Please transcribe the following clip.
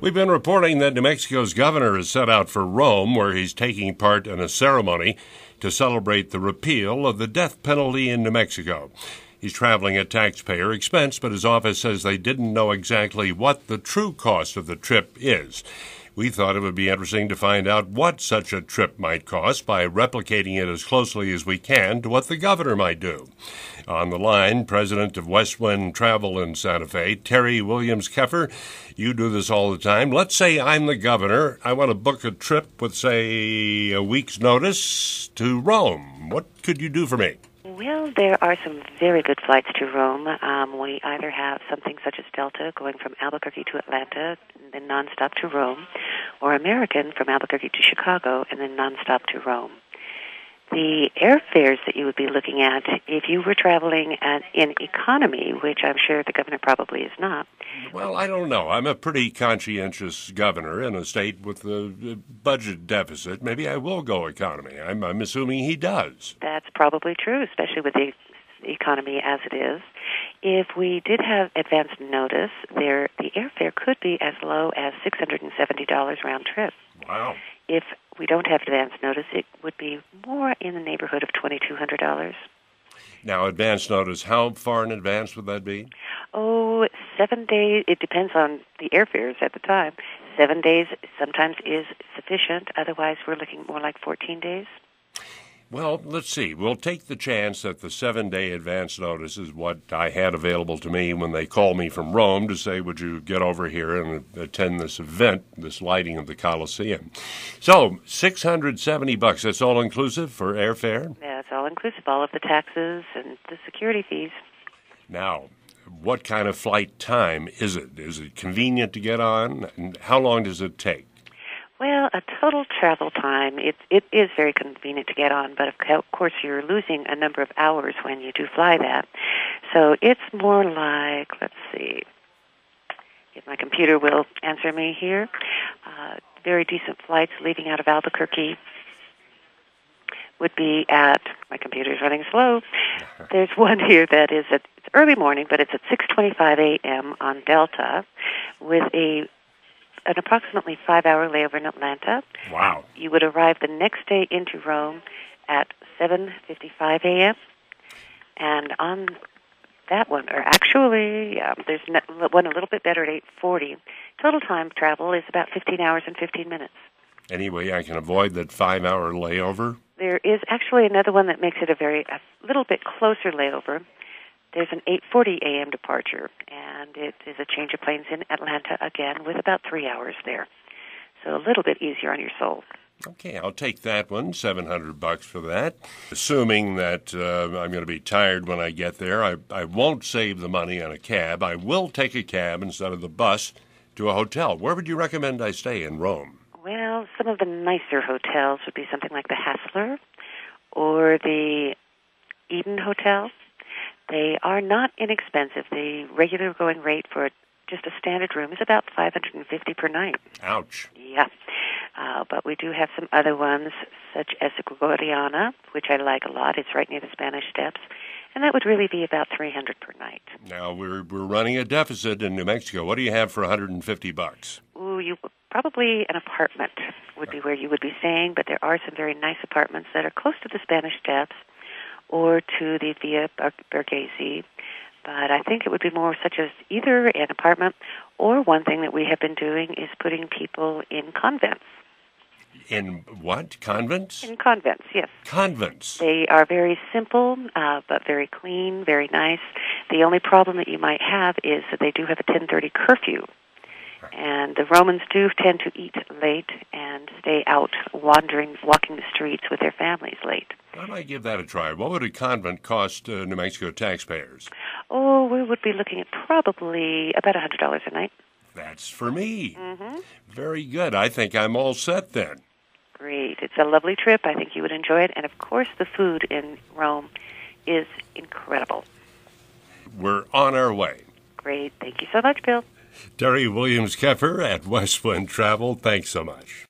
We've been reporting that New Mexico's governor is set out for Rome, where he's taking part in a ceremony to celebrate the repeal of the death penalty in New Mexico. He's traveling at taxpayer expense, but his office says they didn't know exactly what the true cost of the trip is. We thought it would be interesting to find out what such a trip might cost by replicating it as closely as we can to what the governor might do. On the line, president of Westwind Travel in Santa Fe, Terry Williams-Keffer. You do this all the time. Let's say I'm the governor. I want to book a trip with, say, a week's notice to Rome. What could you do for me? Well, there are some very good flights to Rome. We either have something such as Delta going from Albuquerque to Atlanta and then nonstop to Rome, or American from Albuquerque to Chicago and then nonstop to Rome. The airfares that you would be looking at if you were traveling in economy, which I'm sure the governor probably is not. Well, I don't know. I'm a pretty conscientious governor in a state with a budget deficit. Maybe I will go economy. I'm assuming he does. That's probably true, especially with the economy as it is. If we did have advance notice, the airfare could be as low as $670 round trip. Wow. If we don't have advance notice, it would be more in the neighborhood of $2,200. Now, advance notice, how far in advance would that be? Oh, 7 days. It depends on the airfares at the time. 7 days sometimes is sufficient. Otherwise, we're looking more like 14 days. Well, let's see. We'll take the chance that the 7-day advance notice is what I had available to me when they called me from Rome to say, would you get over here and attend this event, this lighting of the Colosseum. So, $670, that's all inclusive for airfare? That's all inclusive, all of the taxes and the security fees. Now, what kind of flight time is it? Is it convenient to get on? And how long does it take? Well, a total travel time, it is very convenient to get on, but of course you're losing a number of hours when you do fly that. So it's more like, let's see, if my computer will answer me here, very decent flights leaving out of Albuquerque would be at, my computer's running slow, there's one here that is it's early morning, but it's at 6:25 a.m. on Delta with an approximately 5-hour layover in Atlanta. Wow. You would arrive the next day into Rome at 7:55 a.m. And on that one, or actually, there's one a little bit better at 8:40. Total time travel is about 15 hours and 15 minutes. Any way I can avoid that 5-hour layover? There is actually another one that makes it a little bit closer layover. There's an 8:40 a.m. departure, and it is a change of planes in Atlanta again with about 3 hours there. So a little bit easier on your soul. Okay, I'll take that one, $700 for that. Assuming that I'm going to be tired when I get there, I won't save the money on a cab. I will take a cab instead of the bus to a hotel. Where would you recommend I stay in Rome? Well, some of the nicer hotels would be something like the Hassler or the Eden Hotel. They are not inexpensive. The regular going rate for just a standard room is about $550 per night. Ouch. Yeah. But we do have some other ones, such as the Gregoriana, which I like a lot. It's right near the Spanish Steps. And that would really be about $300 per night. Now, we're running a deficit in New Mexico. What do you have for $150? Ooh, probably an apartment would be where you would be staying, but there are some very nice apartments that are close to the Spanish Steps or to the Via Borghese. But I think it would be more such as either an apartment or one thing that we have been doing is putting people in convents. In what? Convents? In convents, yes. Convents. They are very simple, but very clean, very nice. The only problem that you might have is that they do have a 10:30 curfew. And the Romans do tend to eat late and stay out walking the streets with their families late. I might give that a try. What would a convent cost New Mexico taxpayers? Oh, we would be looking at probably about $100 a night. That's for me. Mm-hmm. Very good. I think I'm all set then. Great. It's a lovely trip. I think you would enjoy it. And, of course, the food in Rome is incredible. We're on our way. Great. Thank you so much, Bill. Terry Williams-Keffer at Westwind Travel. Thanks so much.